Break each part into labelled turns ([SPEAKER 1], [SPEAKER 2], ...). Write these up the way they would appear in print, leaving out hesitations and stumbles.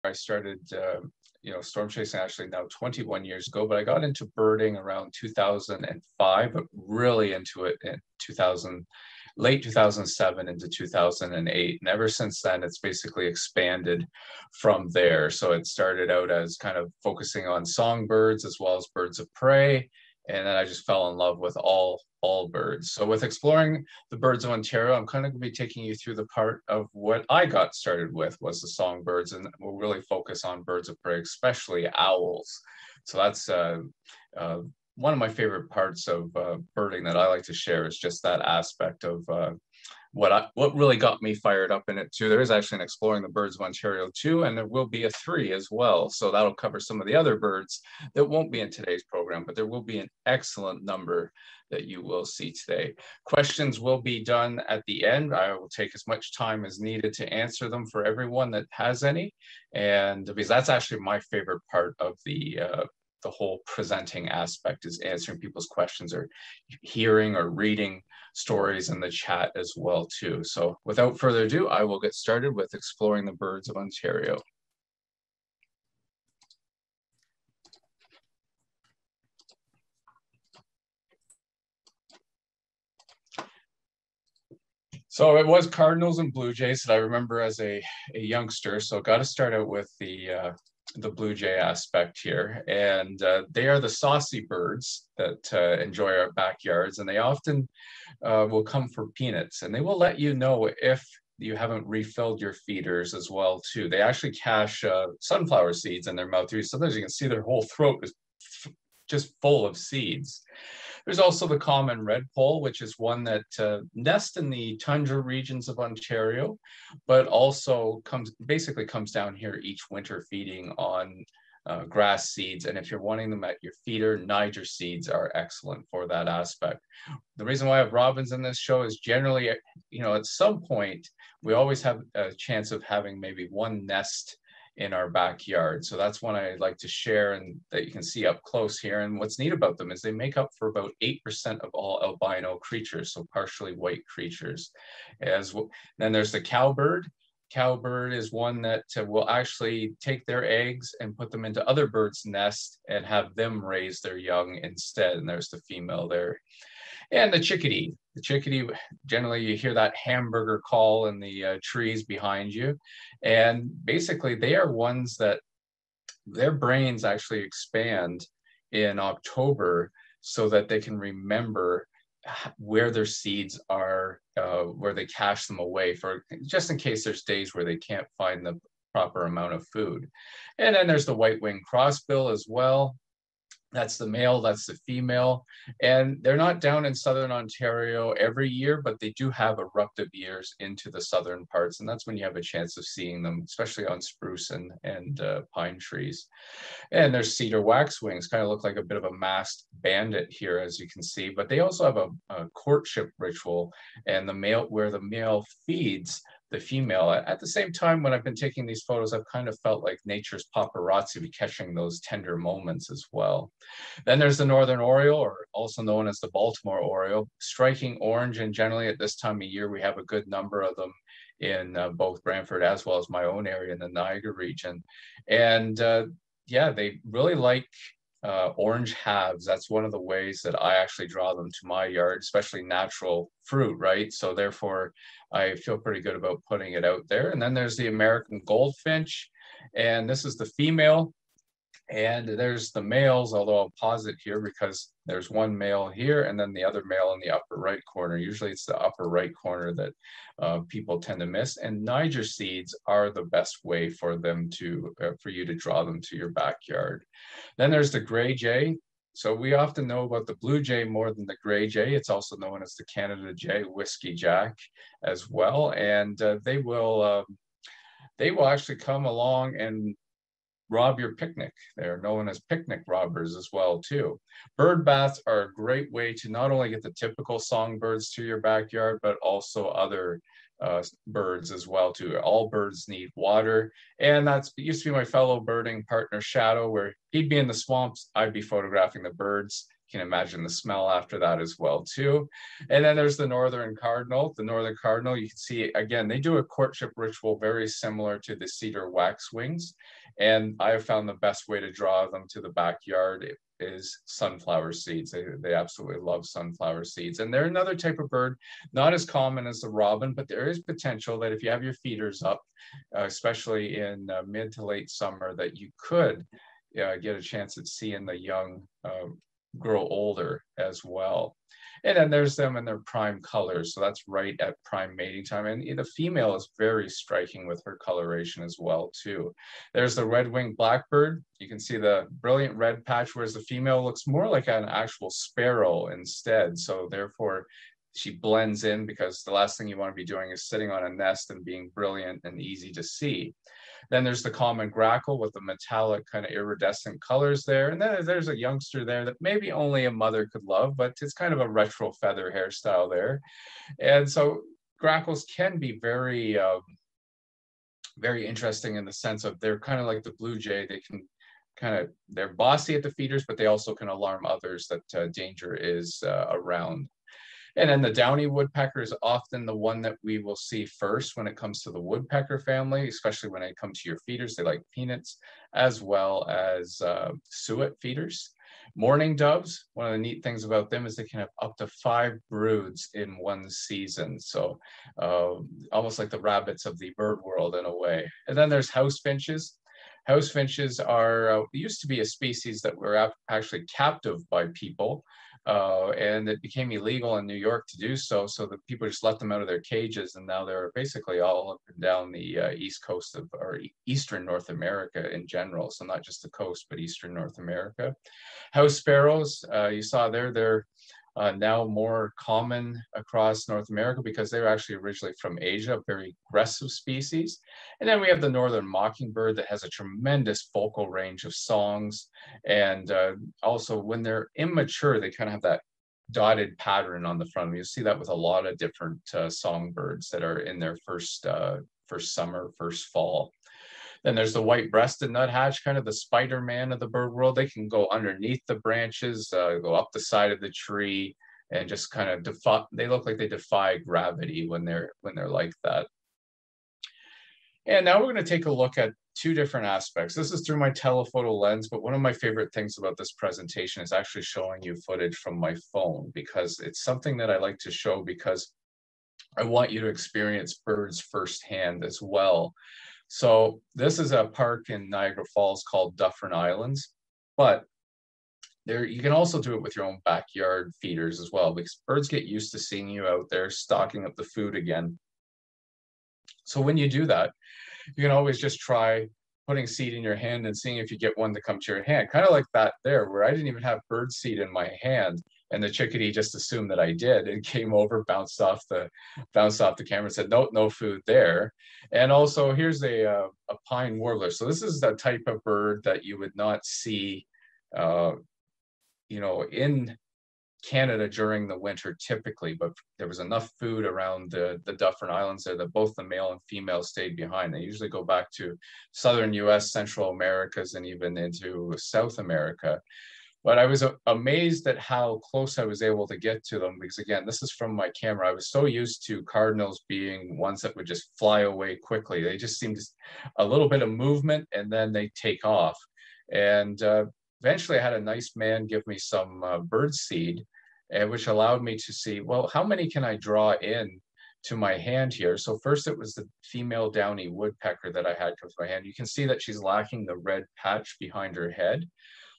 [SPEAKER 1] I started, storm chasing actually now 21 years ago, but I got into birding around 2005, but really into it in 2000, late 2007 into 2008. And ever since then, it's basically expanded from there. So it started out as kind of focusing on songbirds as well as birds of prey. And then I just fell in love with all birds. So with exploring the birds of Ontario, I'm kind of going to be taking you through the part of what I got started with was the songbirds, and we'll really focus on birds of prey, especially owls. So that's one of my favorite parts of birding that I like to share is just that aspect of what really got me fired up in it too. There is actually an Exploring the Birds of Ontario too, and there will be a 3 as well. So that'll cover some of the other birds that won't be in today's program, but there will be an excellent number that you will see today. Questions will be done at the end. I will take as much time as needed to answer them for everyone that has any. And because that's actually my favorite part of the whole presenting aspect is answering people's questions or hearing or reading stories in the chat as well too. So without further ado, I will get started with Exploring the Birds of Ontario. So it was Cardinals and Blue Jays that I remember as a youngster. So got to start out with the Blue Jay aspect here. And they are the saucy birds that enjoy our backyards. And they often will come for peanuts. And they will let you know if you haven't refilled your feeders as well too. They actually cache sunflower seeds in their mouth too. Sometimes you can see their whole throat is just full of seeds. There's also the common redpoll, which is one that nests in the tundra regions of Ontario, but also basically comes down here each winter feeding on grass seeds. And if you're wanting them at your feeder, Niger seeds are excellent for that aspect. The reason why I have robins in this show is generally, at some point, we always have a chance of having maybe one nest in our backyard. So that's one I like to share and that you can see up close here. And what's neat about them is they make up for about 8% of all albino creatures, so partially white creatures. Then there's the cowbird. Cowbird is one that will actually take their eggs and put them into other birds' nests and have them raise their young instead. And there's the female there. And the chickadee. The chickadee, generally you hear that hamburger call in the trees behind you. And basically they are ones that their brains actually expand in October so that they can remember where their seeds are, where they cache them away for just in case there's days where they can't find the proper amount of food. And then there's the white-winged crossbill as well. That's the male, that's the female. And they're not down in southern Ontario every year, but they do have eruptive years into the southern parts. And that's when you have a chance of seeing them, especially on spruce and pine trees. And there's cedar waxwings, kind of look like a bit of a masked bandit here, as you can see. But they also have a courtship ritual, and where the male feeds the female. At the same time, when I've been taking these photos, I've kind of felt like nature's paparazzi catching those tender moments as well. Then there's the northern oriole, or also known as the Baltimore oriole, striking orange, and generally at this time of year, we have a good number of them in both Brantford as well as my own area in the Niagara region. And yeah, they really like orange halves. That's one of the ways that I actually draw them to my yard, especially natural fruit, right? So therefore, I feel pretty good about putting it out there. And then there's the American goldfinch, and this is the female. And there's the males, although I'll pause it here because there's one male here and then the other male in the upper right corner. Usually it's the upper right corner that people tend to miss. And Niger seeds are the best way for them for you to draw them to your backyard. Then there's the gray jay. So we often know about the blue jay more than the gray jay. It's also known as the Canada jay, whiskey jack as well. And they will actually come along and rob your picnic. They're known as picnic robbers as well too. Bird baths are a great way to not only get the typical songbirds to your backyard, but also other birds as well too. All birds need water. And it used to be my fellow birding partner Shadow, where he'd be in the swamps, I'd be photographing the birds. can imagine the smell after that as well too. And then there's the northern cardinal. The northern cardinal, you can see again, they do a courtship ritual very similar to the cedar waxwings. And I have found the best way to draw them to the backyard is sunflower seeds. They absolutely love sunflower seeds. And they're another type of bird, not as common as the robin, but there is potential that if you have your feeders up, especially in mid to late summer, that you could get a chance at seeing the young grow older as well. And then there's them in their prime colors. So that's right at prime mating time. And the female is very striking with her coloration as well too. There's the red-winged blackbird. You can see the brilliant red patch, whereas the female looks more like an actual sparrow instead. So therefore, she blends in, because the last thing you want to be doing is sitting on a nest and being brilliant and easy to see. Then there's the common grackle with the metallic kind of iridescent colors there. And then there's a youngster there that maybe only a mother could love, but it's kind of a retro feather hairstyle there. And so grackles can be very, very interesting in the sense of they're kind of like the blue jay. They can they're bossy at the feeders, but they also can alarm others that danger is around. And then the downy woodpecker is often the one that we will see first when it comes to the woodpecker family, especially when it comes to your feeders. They like peanuts, as well as suet feeders. Mourning doves, one of the neat things about them is they can have up to 5 broods in one season. So almost like the rabbits of the bird world in a way. And then there's house finches. House finches are used to be a species that were actually captive by people. And it became illegal in New York to do so. So the people just let them out of their cages, and now they're basically all up and down the east coast of, or eastern North America in general. So not just the coast, but eastern North America. House sparrows, you saw there, they're now more common across North America because they were actually originally from Asia, a very aggressive species. And then we have the northern mockingbird that has a tremendous vocal range of songs. And also when they're immature, they kind of have that dotted pattern on the front. You see that with a lot of different songbirds that are in their first summer, first fall. Then there's the white-breasted nuthatch, kind of the Spider-Man of the bird world. They can go underneath the branches, go up the side of the tree, and just kind of defy. They look like they defy gravity when they're like that. And now we're going to take a look at 2 different aspects. This is through my telephoto lens, but one of my favorite things about this presentation is actually showing you footage from my phone, because it's something that I like to show because I want you to experience birds firsthand as well. So this is a park in Niagara Falls called Dufferin Islands, but there you can also do it with your own backyard feeders as well, because birds get used to seeing you out there stocking up the food again. So when you do that, you can always just try putting seed in your hand and seeing if you get one to come to your hand, kind of like that there, where I didn't even have bird seed in my hand. And the chickadee just assumed that I did and came over, bounced off the camera and said, nope, no food there. And also here's a pine warbler. So this is the type of bird that you would not see, in Canada during the winter typically, but there was enough food around the Dufferin Islands there that both the male and female stayed behind. They usually go back to southern US, Central Americas, and even into South America. But I was amazed at how close I was able to get to them, because again, this is from my camera. I was so used to cardinals being ones that would just fly away quickly. They just seemed a little bit of movement and then they take off. And eventually I had a nice man give me some bird seed, which allowed me to see, well, how many can I draw in to my hand here? So first it was the female downy woodpecker that I had come to my hand. You can see that she's lacking the red patch behind her head.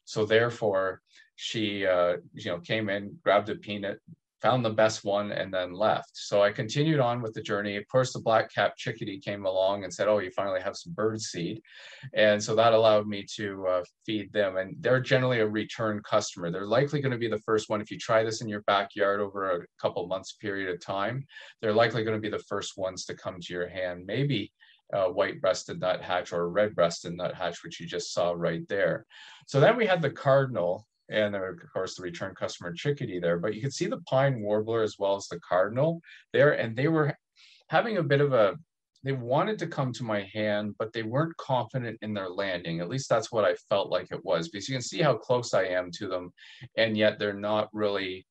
[SPEAKER 1] So therefore, she came in, grabbed a peanut, found the best one, and then left. So I continued on with the journey. Of course, the black-capped chickadee came along and said, oh, you finally have some bird seed. And so that allowed me to feed them. And they're generally a return customer. They're likely going to be the first one. If you try this in your backyard over a couple months period of time, they're likely going to be the first ones to come to your hand. Maybe white-breasted nuthatch or red-breasted nuthatch, which you just saw right there. So then we had the cardinal, and of course the return customer chickadee there, but you could see the pine warbler as well as the cardinal there, and they were having a bit of a they wanted to come to my hand, but they weren't confident in their landing. At least that's what I felt like it was, because you can see how close I am to them, and yet they're not really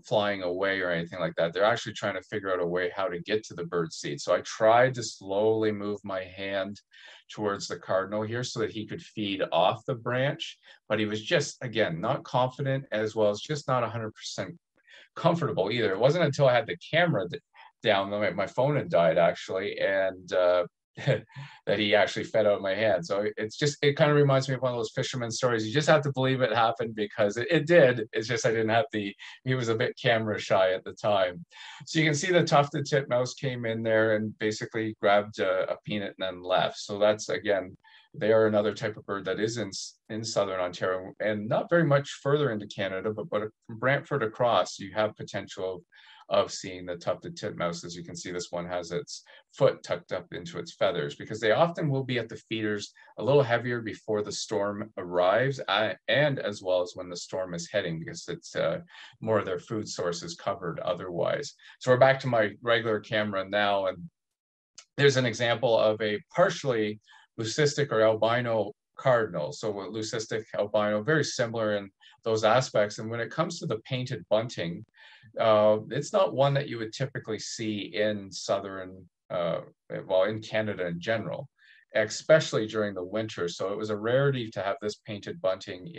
[SPEAKER 1] flying away or anything like that. They're actually trying to figure out a way how to get to the bird seed. So I tried to slowly move my hand towards the cardinal here so that he could feed off the branch, but he was just, again, not confident, as well as just not 100% comfortable either. It wasn't until I had the camera down, my phone had died actually, and that he actually fed out of my hand. So it kind of reminds me of one of those fisherman stories. You just have to believe it happened, because it did. It's just I didn't have he was a bit camera shy at the time. So you can see the tufted titmouse came in there and basically grabbed a peanut and then left. So that's, again, they are another type of bird that is in southern Ontario and not very much further into Canada, but from Brantford across, you have potential of seeing the tufted titmouse. As you can see, this one has its foot tucked up into its feathers, because they often will be at the feeders a little heavier before the storm arrives, and as well as when the storm is heading, because it's more of their food source is covered otherwise. So we're back to my regular camera now, and there's an example of a partially leucistic or albino cardinal. So leucistic, albino, very similar in those aspects. And when it comes to the painted bunting, it's not one that you would typically see in southern, well, in Canada in general, especially during the winter. So it was a rarity to have this painted bunting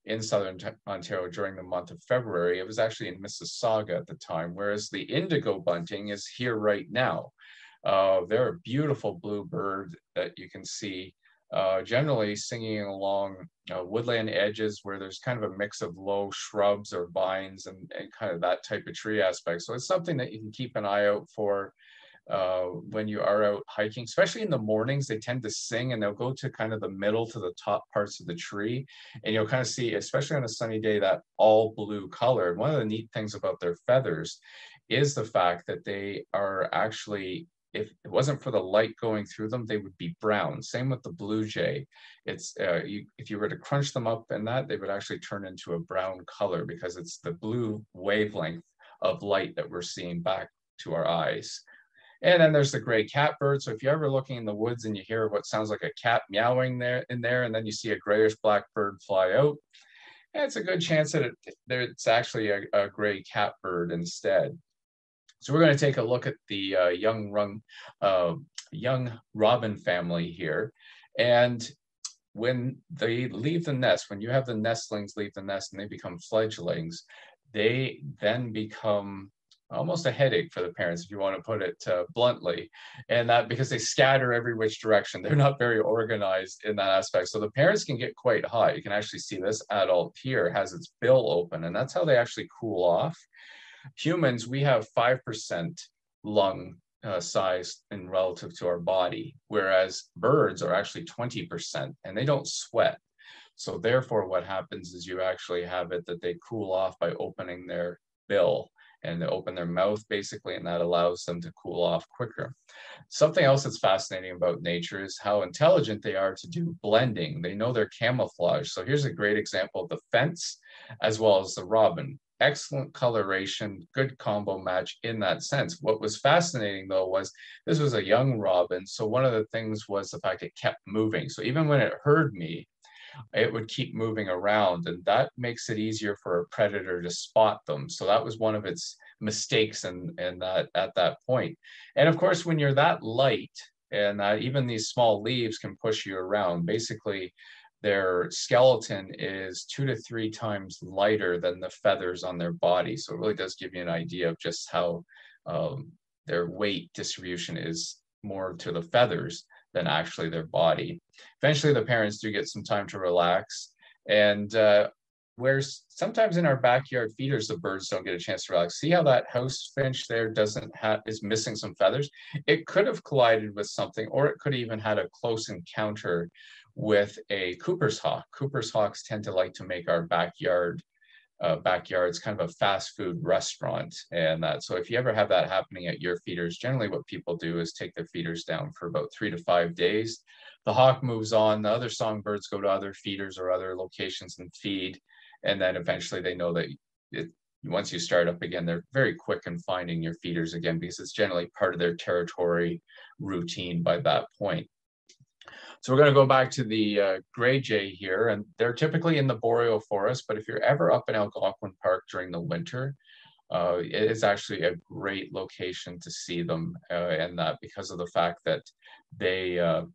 [SPEAKER 1] in southern Ontario during the month of February. It was actually in Mississauga at the time, whereas the indigo bunting is here right now. They're a beautiful blue bird that you can see generally singing along woodland edges where there's kind of a mix of low shrubs or vines and kind of that type of tree aspect. So it's something that you can keep an eye out for when you are out hiking, especially in the mornings. They tend to sing, and they'll go to kind of the middle to the top parts of the tree. And you'll kind of see, especially on a sunny day, that all blue color. One of the neat things about their feathers is the fact that they are actually, if it wasn't for the light going through them, they would be brown. Same with the blue jay. It's if you were to crunch them up in that, they would actually turn into a brown color, because it's the blue wavelength of light that we're seeing back to our eyes. And then there's the gray catbird. So if you're ever looking in the woods and you hear what sounds like a cat meowing there, and then you see a grayish black bird fly out, it's a good chance that it's actually a gray catbird instead. So we're going to take a look at the young robin family here. And when they leave the nest, when you have the nestlings leave the nest and they become fledglings, they then become almost a headache for the parents, if you want to put it bluntly. And that because they scatter every which direction. They're not very organized in that aspect. So the parents can get quite hot. You can actually see this adult here has its bill open, and that's how they actually cool off. Humans, we have 5% lung size in relative to our body, whereas birds are actually 20%, and they don't sweat. So therefore, what happens is you actually have it that they cool off by opening their bill, and they open their mouth basically, and that allows them to cool off quicker. Something else that's fascinating about nature is how intelligent they are to do blending. They know their camouflage. So here's a great example of the fence as well as the robin. Excellent coloration, good combo match in that sense. What was fascinating though was this was a young robin. So one of the things was the fact it kept moving. So even when it heard me, it would keep moving around, and that makes it easier for a predator to spot them. So that was one of its mistakes and that at that point. And of course, when you're that light, and even these small leaves can push you around, basically their skeleton is 2 to 3 times lighter than the feathers on their body. So it really does give you an idea of just how their weight distribution is more to the feathers than actually their body. Eventually, the parents do get some time to relax. And where sometimes in our backyard feeders, the birds don't get a chance to relax. See how that house finch there is missing some feathers? It could have collided with something, or it could have even had a close encounter with a Cooper's hawk. Cooper's hawks tend to like to make our backyards kind of a fast food restaurant. And so if you ever have that happening at your feeders, generally what people do is take their feeders down for about 3 to 5 days. The hawk moves on, the other songbirds go to other feeders or other locations and feed. And then eventually they know that once you start up again, they're very quick in finding your feeders again because it's generally part of their territory routine by that point. So we're going to go back to the gray jay here, and they're typically in the boreal forest, but if you're ever up in Algonquin Park during the winter, it is actually a great location to see them, and that because of the fact that they are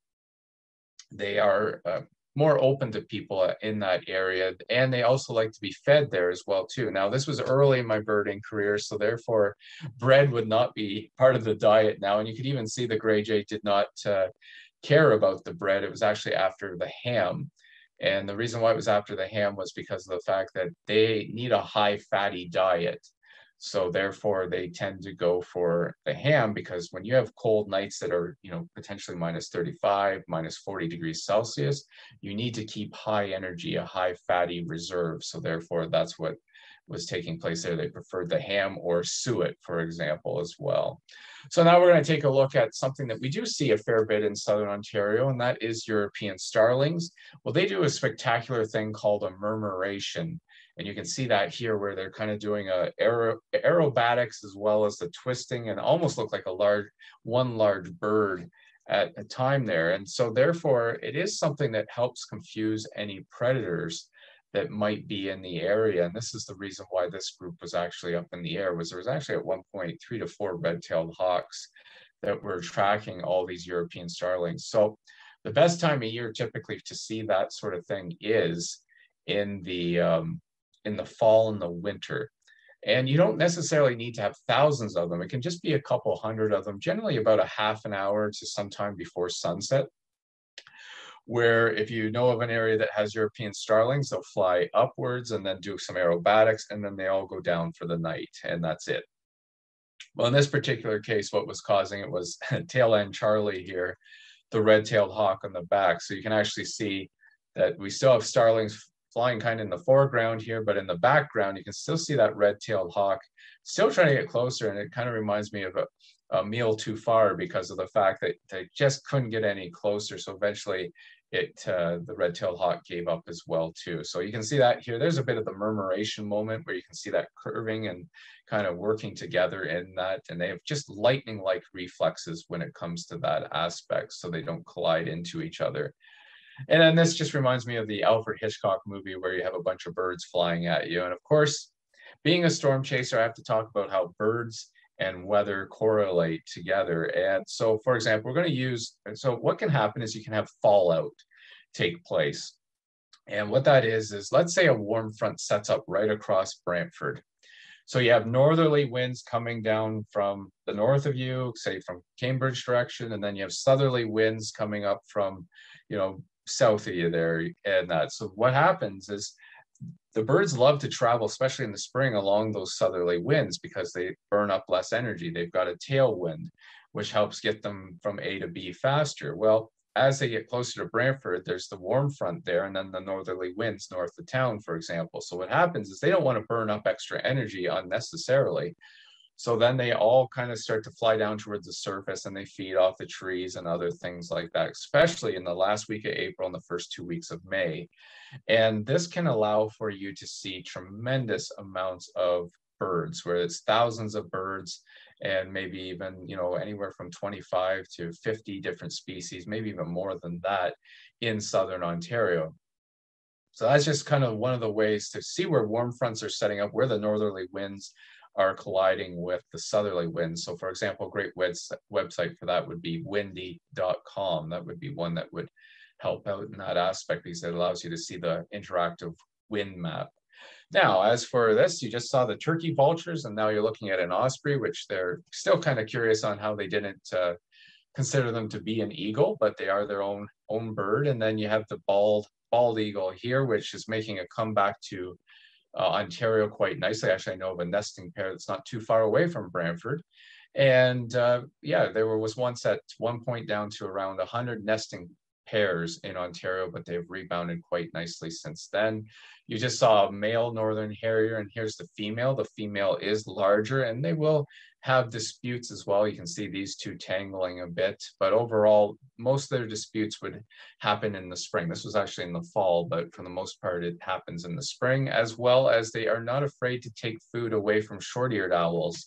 [SPEAKER 1] more open to people in that area, and they also like to be fed there as well too. Now, this was early in my birding career, so therefore bread would not be part of the diet now, and you could even see the gray jay did not care about the bread. It was actually after the ham. And the reason why it was after the ham was because of the fact that they need a high fatty diet. So therefore they tend to go for the ham, because when you have cold nights that are, potentially minus 35, minus 40 degrees Celsius, you need to keep high energy, a high fatty reserve. So therefore that's what was taking place there. They preferred the ham or suet, for example, as well. So now we're going to take a look at something that we do see a fair bit in Southern Ontario, and that is European starlings. Well, they do a spectacular thing called a murmuration. And you can see that here where they're kind of doing aerobatics as well as the twisting, and almost look like one large bird at a time there. And so therefore it is something that helps confuse any predators that might be in the area. And this is the reason why this group was actually up in the air, was there was actually at one point 3 to 4 red-tailed hawks that were tracking all these European starlings. So the best time of year typically to see that sort of thing is in the fall and the winter. And you don't necessarily need to have thousands of them. It can just be a couple hundred of them, generally about a half an hour to sometime before sunset, where if you know of an area that has European starlings, they'll fly upwards and then do some aerobatics, and then they all go down for the night, and that's it. Well, in this particular case, what was causing it was tail end Charlie here, the red-tailed hawk on the back. So you can actually see that we still have starlings flying kind of in the foreground here, but in the background, you can still see that red-tailed hawk still trying to get closer. And it kind of reminds me of a meal too far, because of the fact that they just couldn't get any closer. So eventually the red-tailed hawk gave up as well too. So you can see that here. There's a bit of the murmuration moment where you can see that curving and kind of working together in that. And they have just lightning-like reflexes when it comes to that aspect, so they don't collide into each other. And then this just reminds me of the Alfred Hitchcock movie where you have a bunch of birds flying at you. And of course, being a storm chaser, I have to talk about how birds and weather correlate together. And so, for example, so what can happen is you can have fallout take place. And what that is let's say a warm front sets up right across Brantford. So you have northerly winds coming down from the north of you, say from Cambridge direction, and then you have southerly winds coming up from, south of you there, and that. So what happens is the birds love to travel, especially in the spring, along those southerly winds because they burn up less energy. They've got a tailwind, which helps get them from A to B faster. Well, as they get closer to Brantford, there's the warm front there, and then the northerly winds north of town, for example. So what happens is they don't want to burn up extra energy unnecessarily. So then they all kind of start to fly down towards the surface, and they feed off the trees and other things like that, especially in the last week of April and the first 2 weeks of May. And this can allow for you to see tremendous amounts of birds, where it's thousands of birds and maybe even, anywhere from 25 to 50 different species, maybe even more than that in Southern Ontario. So that's just kind of one of the ways to see where warm fronts are setting up, where the northerly winds are colliding with the southerly winds. So for example, a great website for that would be windy.com. That would be one that would help out in that aspect, because it allows you to see the interactive wind map. Now, as for this, you just saw the turkey vultures, and now you're looking at an osprey, which they're still kind of curious on how they didn't consider them to be an eagle, but they are their own bird. And then you have the bald eagle here, which is making a comeback to Ontario quite nicely. Actually, I know of a nesting pair that's not too far away from Brantford. And yeah, there was once at one point down to around 100 nesting pairs in Ontario, but they've rebounded quite nicely since then. You just saw a male Northern Harrier, and here's the female. The female is larger, and they will have disputes as well. You can see these two tangling a bit, but overall, most of their disputes would happen in the spring. This was actually in the fall, but for the most part, it happens in the spring, as well as they are not afraid to take food away from short-eared owls.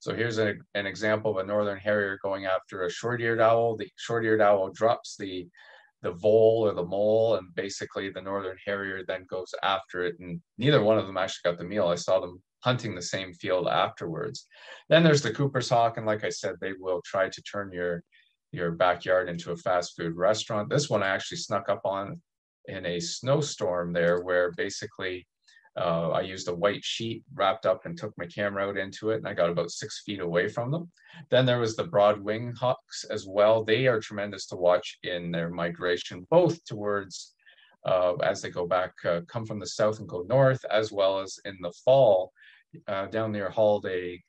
[SPEAKER 1] So here's an example of a Northern Harrier going after a short-eared owl. The short-eared owl drops the vole or the mole, and basically the Northern Harrier then goes after it, and neither one of them actually got the meal. I saw them hunting the same field afterwards. Then there's the Cooper's hawk, and like I said, they will try to turn your backyard into a fast food restaurant. This one I actually snuck up on in a snowstorm there, where basically I used a white sheet wrapped up and took my camera out into it, and I got about 6 feet away from them. Then there was the broad-wing hawks as well. They are tremendous to watch in their migration, both towards, as they go back, come from the south and go north, as well as in the fall, down near Holiday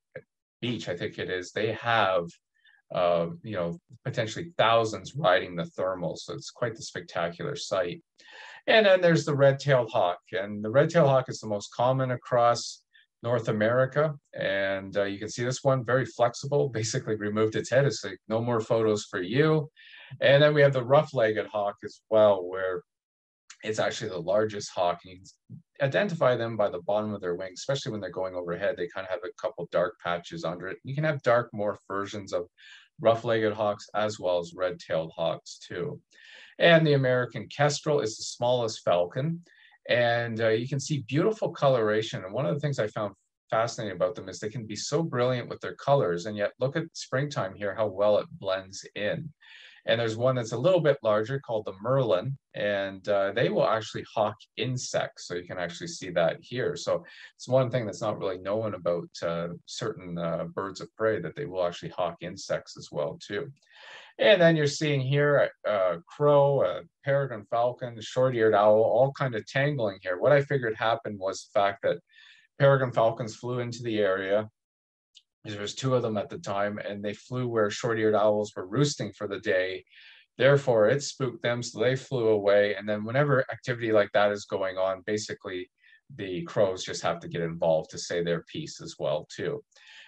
[SPEAKER 1] Beach, I think it is, they have potentially thousands riding the thermals. So it's quite the spectacular sight. And then there's the red-tailed hawk, and the red-tailed hawk is the most common across North America. And you can see this one, very flexible, basically removed its head. It's like, no more photos for you. And then we have the rough-legged hawk as well, where it's actually the largest hawk. And you can identify them by the bottom of their wings, especially when they're going overhead. They kind of have a couple dark patches under it. You can have dark morph versions of rough-legged hawks as well as red-tailed hawks too. And the American kestrel is the smallest falcon. And you can see beautiful coloration. And one of the things I found fascinating about them is they can be so brilliant with their colors. And yet look at springtime here, how well it blends in. And there's one that's a little bit larger called the merlin, and they will actually hawk insects. So you can actually see that here. So it's one thing that's not really known about certain birds of prey, that they will actually hawk insects as well too. And then you're seeing here a crow, a peregrine falcon, a short-eared owl, all kind of tangling here. What I figured happened was the fact that peregrine falcons flew into the area. There was 2 of them at the time, and they flew where short-eared owls were roosting for the day. Therefore, it spooked them, so they flew away. And then whenever activity like that is going on, basically the crows just have to get involved to say their piece as well too.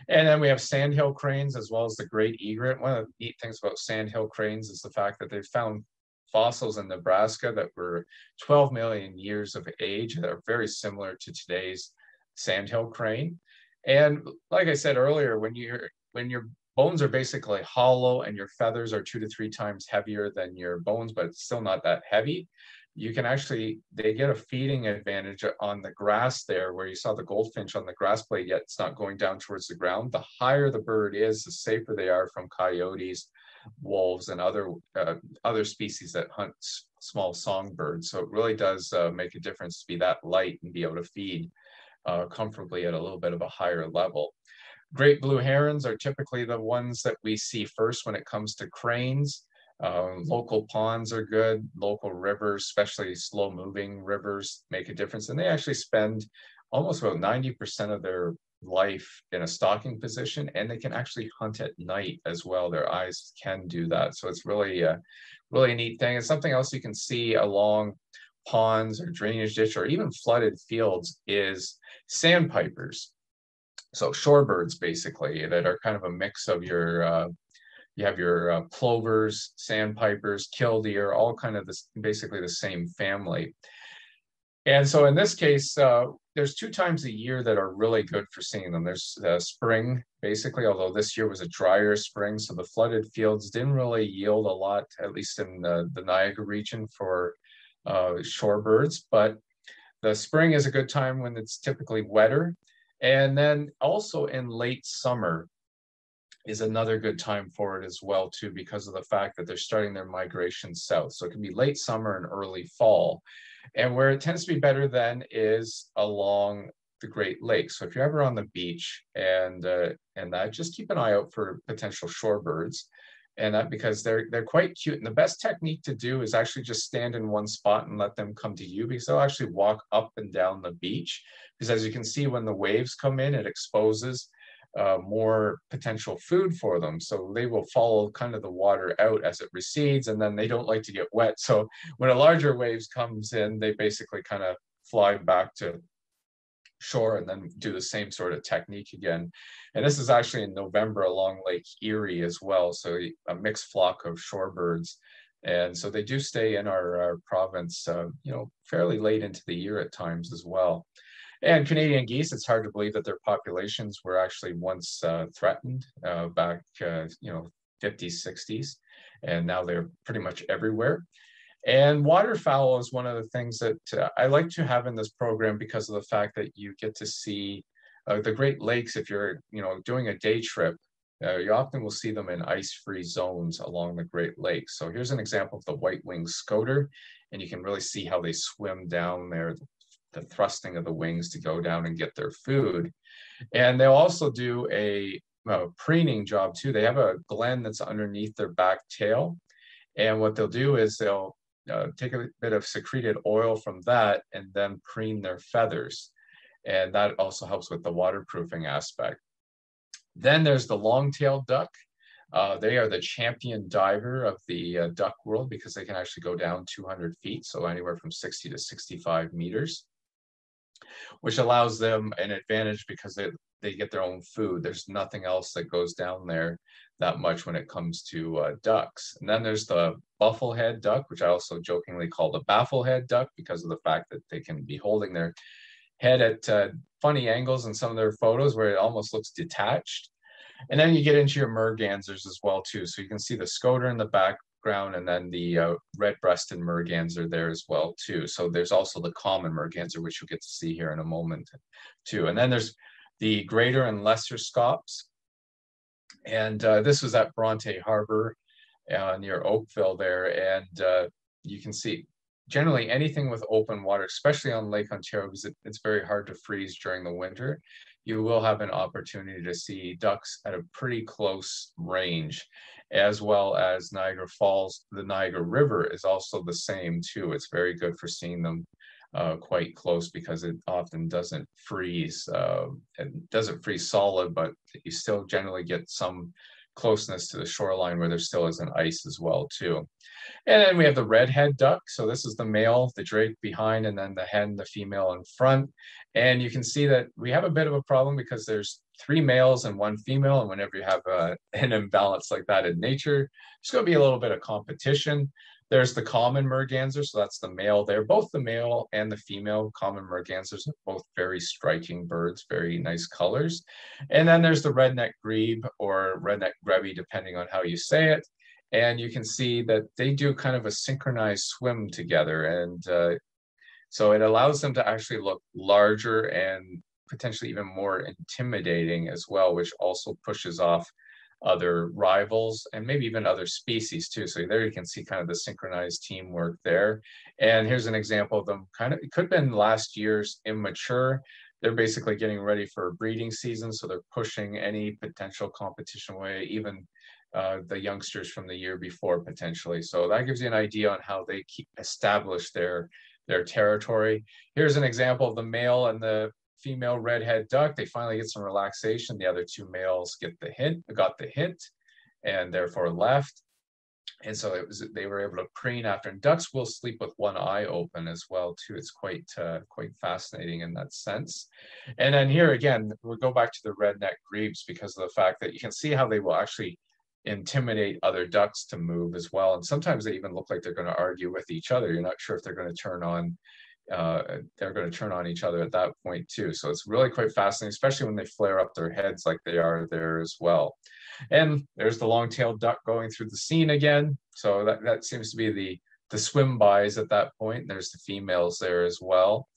[SPEAKER 1] And then we have sandhill cranes as well as the great egret. One of the neat things about sandhill cranes is the fact that they've found fossils in Nebraska that were 12 million years of age that are very similar to today's sandhill crane. And like I said earlier, when your bones are basically hollow and your feathers are 2 to 3 times heavier than your bones, but it's still not that heavy, you can actually, they get a feeding advantage on the grass there, where you saw the goldfinch on the grass blade, yet it's not going down towards the ground. The higher the bird is, the safer they are from coyotes, wolves, and other species that hunt small songbirds. So it really does make a difference to be that light and be able to feed comfortably at a little bit of a higher level. Great blue herons are typically the ones that we see first when it comes to cranes. Local ponds are good. Local rivers, especially slow-moving rivers, make a difference. And they actually spend almost about 90% of their life in a stalking position, and they can actually hunt at night as well. Their eyes can do that. So it's really a neat thing. And something else you can see along ponds or drainage ditch or even flooded fields is sandpipers. So shorebirds, basically, that are kind of a mix of your you have your plovers, sandpipers, killdeer, all kind of this, basically the same family. And so in this case, there's 2 times a year that are really good for seeing them. There's spring, basically, although this year was a drier spring, so the flooded fields didn't really yield a lot, at least in the Niagara region, for shorebirds. But the spring is a good time when it's typically wetter. And then also in late summer is another good time for it as well too, because of the fact that they're starting their migration south. So it can be late summer and early fall. And where it tends to be better then is along the Great Lakes. So if you're ever on the beach and that, just keep an eye out for potential shorebirds. And that, because they're quite cute. And the best technique to do is actually just stand in one spot and let them come to you, because they'll actually walk up and down the beach. Because as you can see, when the waves come in, it exposes more potential food for them. So they will follow kind of the water out as it recedes, and then they don't like to get wet. So when a larger waves comes in, they basically kind of fly back to shore and then do the same sort of technique again. And this is actually in November along Lake Erie as well. So a mixed flock of shorebirds. And so they do stay in our province, fairly late into the year at times as well. And Canadian geese, it's hard to believe that their populations were actually once threatened back, 50s, 60s, and now they're pretty much everywhere. And waterfowl is one of the things that I like to have in this program because of the fact that you get to see the Great Lakes. If you're, doing a day trip, you often will see them in ice-free zones along the Great Lakes. So here's an example of the white-winged scoter, and you can really see how they swim down there, the thrusting of the wings to go down and get their food. And they'll also do a preening job too. They have a gland that's underneath their back tail. And what they'll do is they'll take a bit of secreted oil from that and then preen their feathers. And that also helps with the waterproofing aspect. Then there's the long-tailed duck. They are the champion diver of the duck world because they can actually go down 200 feet, so anywhere from 60 to 65 meters, which allows them an advantage because they get their own food. There's nothing else that goes down there that much when it comes to ducks. And then there's the bufflehead duck, which I also jokingly call the bafflehead duck because of the fact that they can be holding their head at funny angles in some of their photos where it almost looks detached. And then you get into your mergansers as well too. So you can see the scoter in the background and then the red-breasted merganser there as well too. So there's also the common merganser, which you'll get to see here in a moment too. And then there's the greater and lesser scops. And this was at Bronte Harbor near Oakville there. And you can see generally anything with open water, especially on Lake Ontario, because it's very hard to freeze during the winter, you will have an opportunity to see ducks at a pretty close range, as well as Niagara Falls. The Niagara River is also the same too. It's very good for seeing them quite close because it often doesn't freeze. It doesn't freeze solid, but you still generally get some closeness to the shoreline where there still is an ice as well too. And then we have the redhead duck. So this is the male, the drake behind, and then the hen, the female in front. And you can see that we have a bit of a problem because there's 3 males and 1 female. And whenever you have an imbalance like that in nature, there's going to be a little bit of competition. There's the common merganser, so that's the male there. Both the male and the female common mergansers are both very striking birds, very nice colors. And then there's the redneck grebe or redneck grebe, depending on how you say it. And you can see that they do kind of a synchronized swim together. And so it allows them to actually look larger and potentially even more intimidating as well, which also pushes off other rivals and maybe even other species too. So there you can see kind of the synchronized teamwork there. And here's an example of them it could have been last year's immature. They're basically getting ready for a breeding season. So they're pushing any potential competition away, even the youngsters from the year before potentially. So that gives you an idea on how they establish their territory. Here's an example of the male and the female redhead duck. They finally get some relaxation. The other 2 males got the hint, and therefore left. And so they were able to preen after. And ducks will sleep with one eye open as well too. It's quite fascinating in that sense. And then here again, we'll go back to the redneck grebes because of the fact that you can see how they will actually intimidate other ducks to move as well. And sometimes they even look like they're going to argue with each other. You're not sure if they're going to turn on each other at that point too. So it's really quite fascinating, especially when they flare up their heads like they are there as well. And there's the long-tailed duck going through the scene again. So that seems to be the swim bys at that point. There's the females there as well.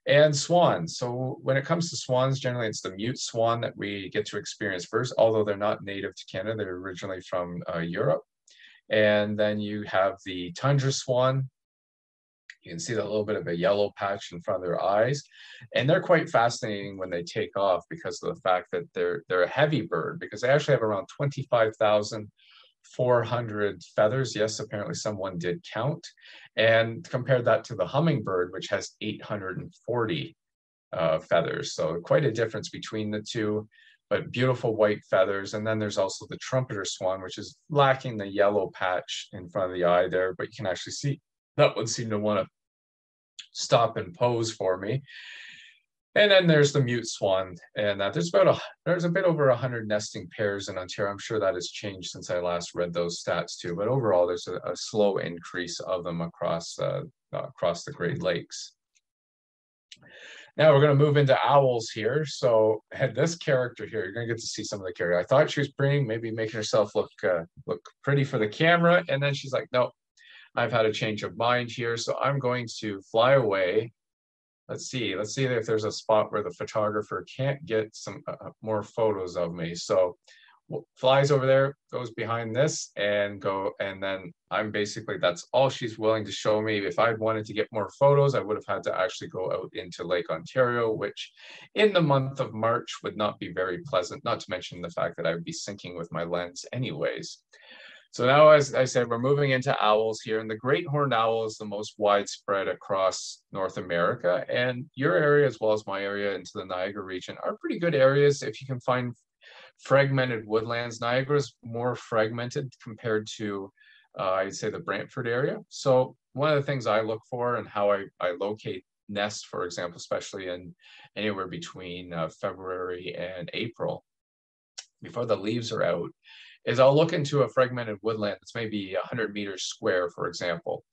[SPEAKER 1] And swans. So when it comes to swans, generally it's the mute swan that we get to experience first, although they're not native to Canada. They're originally from Europe. And then you have the tundra swan. You can see that little bit of a yellow patch in front of their eyes. And they're quite fascinating when they take off because of the fact that they're a heavy bird, because they actually have around 25,400 feathers. Yes, apparently someone did count. And compare that to the hummingbird, which has 840 feathers. So quite a difference between the two. but beautiful white feathers. And then there's also the trumpeter swan, which is lacking the yellow patch in front of the eye there, but you can actually see that one seemed to want to stop and pose for me. And then there's the mute swan, and there's a bit over 100 nesting pairs in Ontario. I'm sure that has changed since I last read those stats too, but overall there's a slow increase of them across the Great Lakes. Now we're going to move into owls here. So this character here, you're going to get to see some of the character. I thought she was pretty, maybe making herself look pretty for the camera, and then she's like, no, I've had a change of mind here, so I'm going to fly away. Let's see if there's a spot where the photographer can't get some more photos of me. So flies over there, goes behind this and then that's all she's willing to show me. If I wanted to get more photos, I would have had to actually go out into Lake Ontario, which in the month of March would not be very pleasant, not to mention the fact that I would be sinking with my lens anyways. So now, as I said, we're moving into owls here, and the great horned owl is the most widespread across North America. And your area, as well as my area into the Niagara region, are pretty good areas if you can find fragmented woodlands. Niagara is more fragmented compared to, I'd say, the Brantford area. So one of the things I look for and how I locate nests, for example, especially in anywhere between February and April, before the leaves are out, is I'll look into a fragmented woodland that's maybe 100 meters square, for example.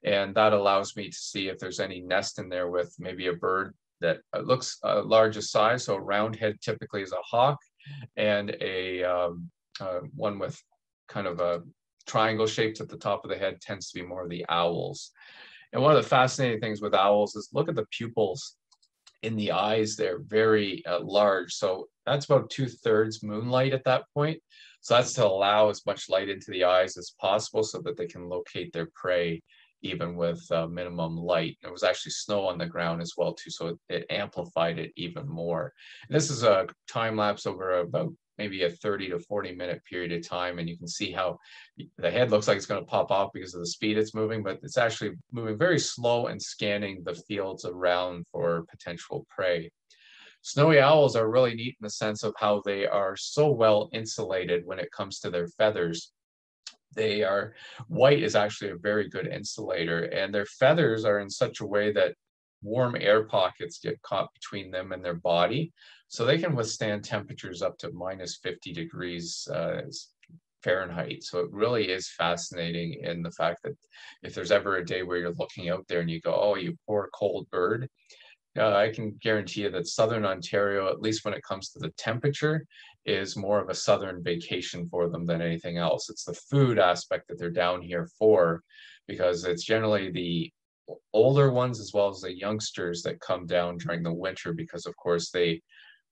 [SPEAKER 1] And that allows me to see if there's any nest in there with maybe a bird that looks largest size. So a roundhead typically is a hawk, and one with kind of a triangle shaped at the top of the head tends to be more of the owls. And one of the fascinating things with owls is look at the pupils in the eyes. They're very large. So that's about 2/3 moonlight at that point. So that's to allow as much light into the eyes as possible so that they can locate their prey even with minimum light. There was actually snow on the ground as well too, so it amplified it even more. And this is a time lapse over about maybe a 30 to 40 minute period of time, and you can see how the head looks like it's going to pop off because of the speed it's moving, but it's actually moving very slow and scanning the fields around for potential prey. Snowy owls are really neat in the sense of how they are so well insulated when it comes to their feathers. White is actually a very good insulator, and their feathers are in such a way that warm air pockets get caught between them and their body. So they can withstand temperatures up to -50 degrees Fahrenheit. So it really is fascinating in the fact that if there's ever a day where you're looking out there and you go, oh, you poor cold bird, I can guarantee you that Southern Ontario, at least when it comes to the temperature, is more of a Southern vacation for them than anything else. It's the food aspect that they're down here for, because it's generally the older ones as well as the youngsters that come down during the winter, because of course they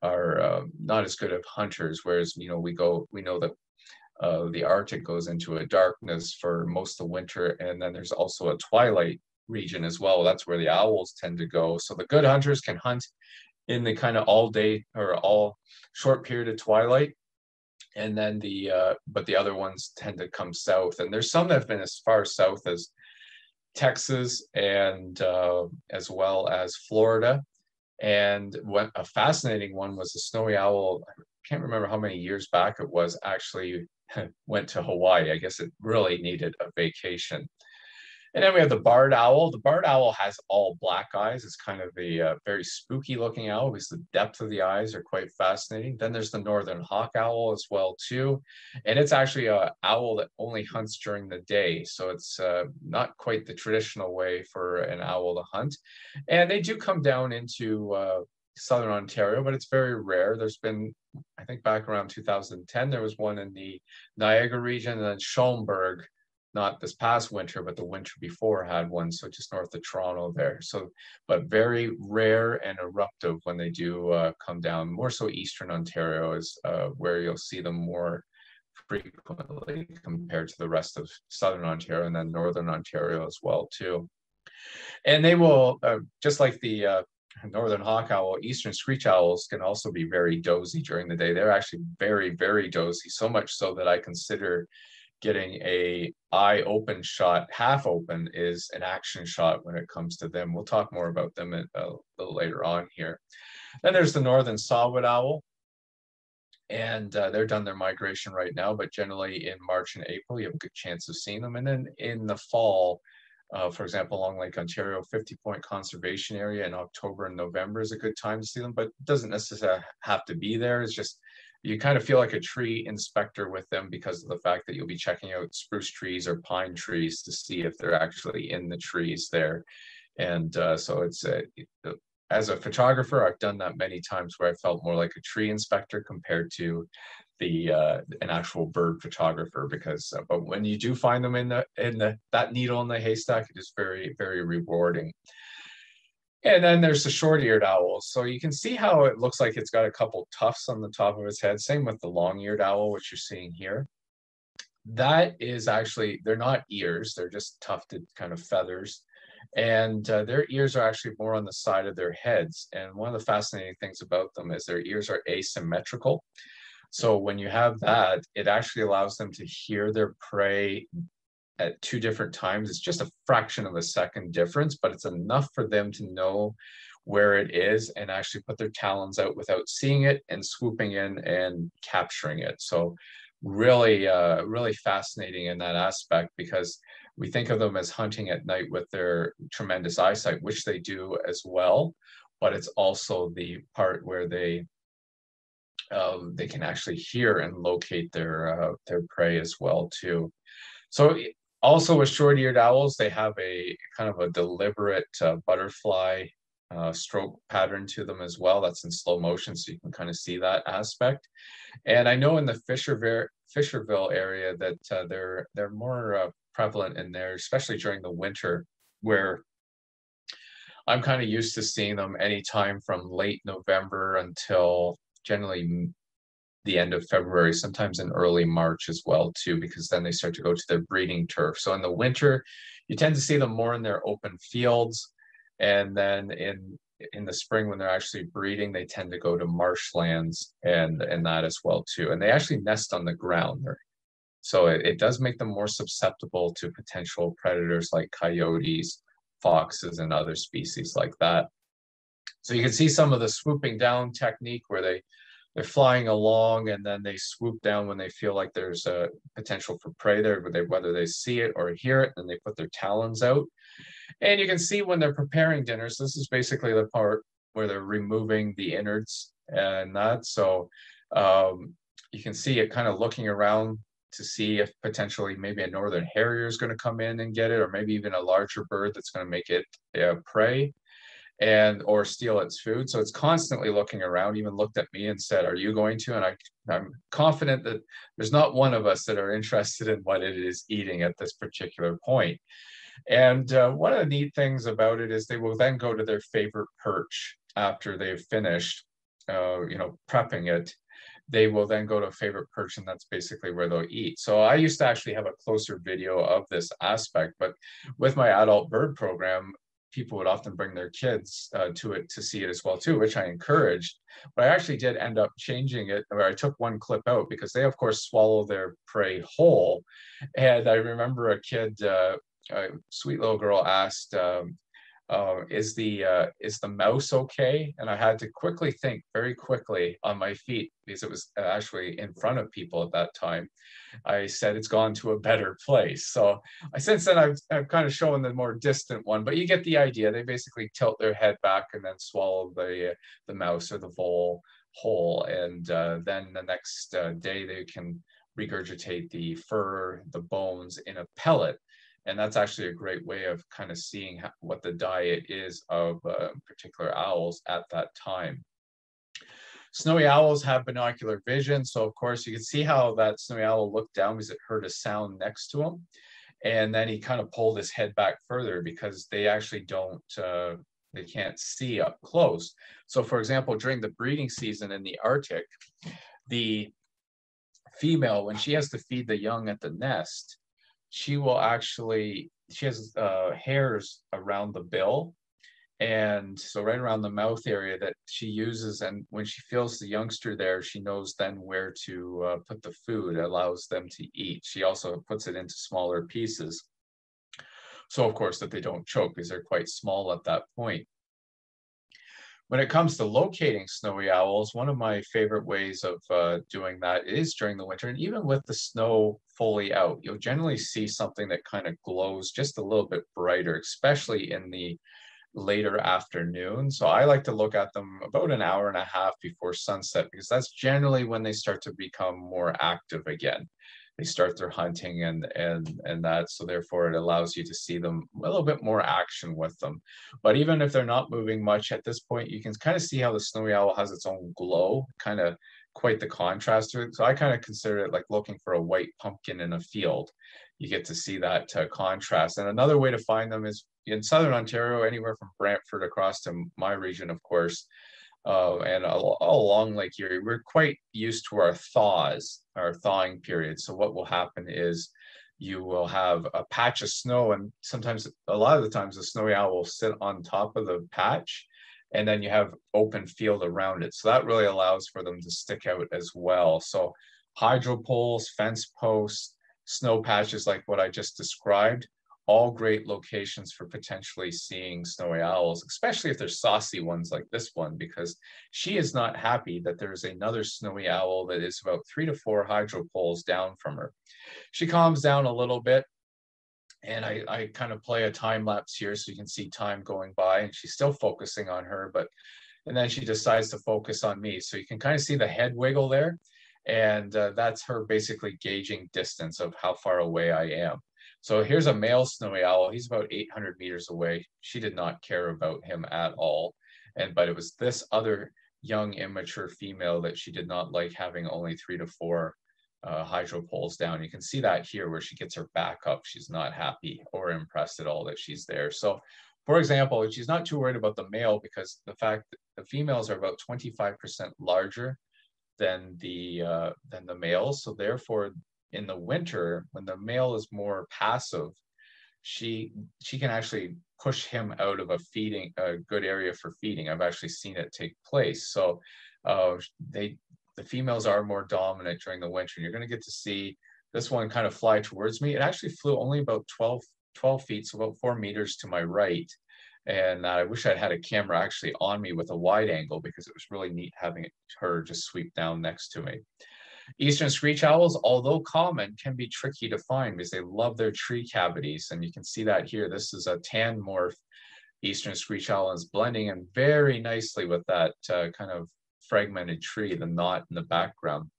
[SPEAKER 1] are not as good of hunters. Whereas, we know that the Arctic goes into a darkness for most of the winter, and then there's also a twilight region as well. That's where the owls tend to go. So the good hunters can hunt in the kind of all day or all short period of twilight, and then but the other ones tend to come south. And there's some that have been as far south as Texas and as well as Florida. And a fascinating one was the snowy owl. I can't remember how many years back it was, actually went to Hawaii. I guess it really needed a vacation. And then we have the barred owl. The barred owl has all black eyes. It's kind of a very spooky looking owl because the depth of the eyes are quite fascinating. Then there's the northern hawk owl as well too. And it's actually an owl that only hunts during the day. So it's not quite the traditional way for an owl to hunt. And they do come down into Southern Ontario, but it's very rare. There's been, I think back around 2010, there was one in the Niagara region, and then Schaumburg, not this past winter, but the winter before, had one, so just north of Toronto there. So, but very rare and eruptive when they do come down. More so Eastern Ontario is where you'll see them more frequently compared to the rest of Southern Ontario, and then Northern Ontario as well too. And they will, just like the northern hawk owl, eastern screech owls can also be very dozy during the day. They're actually very, very dozy, so much so that I consider getting a eye open shot, half open, is an action shot when it comes to them. We'll talk more about them a little later on here. Then there's the northern saw-whet owl. And they're done their migration right now, but generally in March and April, you have a good chance of seeing them. And then in the fall, for example, along Lake Ontario, 50 Point Conservation Area in October and November is a good time to see them, but it doesn't necessarily have to be there. It's just, you kind of feel like a tree inspector with them because of the fact that you'll be checking out spruce trees or pine trees to see if they're actually in the trees there. And so it's as a photographer, I've done that many times where I felt more like a tree inspector compared to the an actual bird photographer. Because but when you do find them in the that needle in the haystack, it is very rewarding. And then there's the short-eared owls. So you can see how it looks like it's got a couple tufts on the top of its head. Same with the long-eared owl, which you're seeing here. That is actually, they're not ears, they're just tufted kind of feathers. And their ears are actually more on the side of their heads. And one of the fascinating things about them is their ears are asymmetrical. So when you have that, it actually allows them to hear their prey at two different times. It's just a fraction of a second difference, but it's enough for them to know where it is and actually put their talons out without seeing it and swooping in and capturing it. So really fascinating in that aspect, because we think of them as hunting at night with their tremendous eyesight, which they do as well, but it's also the part where they can actually hear and locate their prey as well too. So also with short-eared owls, they have a kind of a deliberate butterfly stroke pattern to them as well. That's in slow motion, so you can kind of see that aspect. And I know in the Fisherville area that they're more prevalent in there, especially during the winter, where I'm kind of used to seeing them anytime from late November until generally the end of February, sometimes in early March as well too, because then they start to go to their breeding turf. So in the winter, you tend to see them more in their open fields, and then in the spring when they're actually breeding, they tend to go to marshlands and that as well too. And they actually nest on the ground there. So it does make them more susceptible to potential predators like coyotes, foxes, and other species like that. So you can see some of the swooping down technique where they're flying along and then they swoop down when they feel like there's a potential for prey there, whether they see it or hear it, and they put their talons out. And you can see when they're preparing dinner. So this is basically the part where they're removing the innards and that. So you can see it kind of looking around to see if potentially maybe a northern harrier is going to come in and get it, or maybe even a larger bird that's going to make it prey and or steal its food. So it's constantly looking around, even looked at me and said, "Are you going to?" And I'm confident that there's not one of us that are interested in what it is eating at this particular point. And one of the neat things about it is they will then go to their favorite perch after they've finished, prepping it. They will then go to a favorite perch, and that's basically where they'll eat. So I used to actually have a closer video of this aspect, but with my adult bird program, people would often bring their kids to it to see it as well too, which I encouraged. But I actually did end up changing it, where I took one clip out because they, of course, swallow their prey whole. And I remember a kid, a sweet little girl, asked, is the mouse okay? And I had to quickly think very quickly on my feet, because it was actually in front of people at that time. I said, "It's gone to a better place." So since then I've kind of shown the more distant one, but you get the idea. They basically tilt their head back and then swallow the mouse or the vole whole, and then the next day they can regurgitate the fur, the bones in a pellet. And that's actually a great way of kind of seeing what the diet is of particular owls at that time. Snowy owls have binocular vision. So of course you can see how that snowy owl looked down because it heard a sound next to him. And then he kind of pulled his head back further because they actually they can't see up close. So for example, during the breeding season in the Arctic, the female, when she has to feed the young at the nest, she has hairs around the bill, and so right around the mouth area that she uses, and when she feels the youngster there, she knows then where to put the food. It allows them to eat. She also puts it into smaller pieces, so of course that they don't choke because they're quite small at that point. When it comes to locating snowy owls, one of my favorite ways of doing that is during the winter. And even with the snow fully out, you'll generally see something that kind of glows just a little bit brighter, especially in the later afternoon. So I like to look at them about an hour and a half before sunset, because that's generally when they start to become more active again. They start their hunting and that, so therefore it allows you to see them a little bit more action with them. But even if they're not moving much at this point, you can kind of see how the snowy owl has its own glow, kind of quite the contrast to it. So I kind of consider it like looking for a white pumpkin in a field. You get to see that contrast. And another way to find them is in southern Ontario, anywhere from Brantford across to my region, of course, and all along Lake Erie, we're quite used to our thaws, our thawing period. So what will happen is you will have a patch of snow, and sometimes, a lot of the times, the snowy owl will sit on top of the patch, and then you have open field around it. So that really allows for them to stick out as well. So hydro poles, fence posts, snow patches like what I just described, all great locations for potentially seeing snowy owls, especially if there's saucy ones like this one, because she is not happy that there's another snowy owl that is about 3 to 4 hydro poles down from her. She calms down a little bit, and I kind of play a time lapse here so you can see time going by, and she's still focusing on her, and then she decides to focus on me. So you can kind of see the head wiggle there, and that's her basically gauging distance of how far away I am. So here's a male snowy owl. He's about 800 meters away. She did not care about him at all. But it was this other young immature female that she did not like having only 3 to 4 hydro poles down. You can see that here where she gets her back up. She's not happy or impressed at all that she's there. So for example, she's not too worried about the male, because the fact that the females are about 25% larger than the males. So therefore, in the winter, when the male is more passive, she can actually push him out of a good area for feeding. I've actually seen it take place. So the females are more dominant during the winter. And you're going to get to see this one kind of fly towards me. It actually flew only about 12 feet, so about 4 meters to my right. And I wish I'd had a camera actually on me with a wide angle, because it was really neat having her just sweep down next to me. Eastern screech owls, although common, can be tricky to find because they love their tree cavities. And you can see that here. This is a tan morph eastern screech owl, and is blending in very nicely with that kind of fragmented tree, the knot in the background.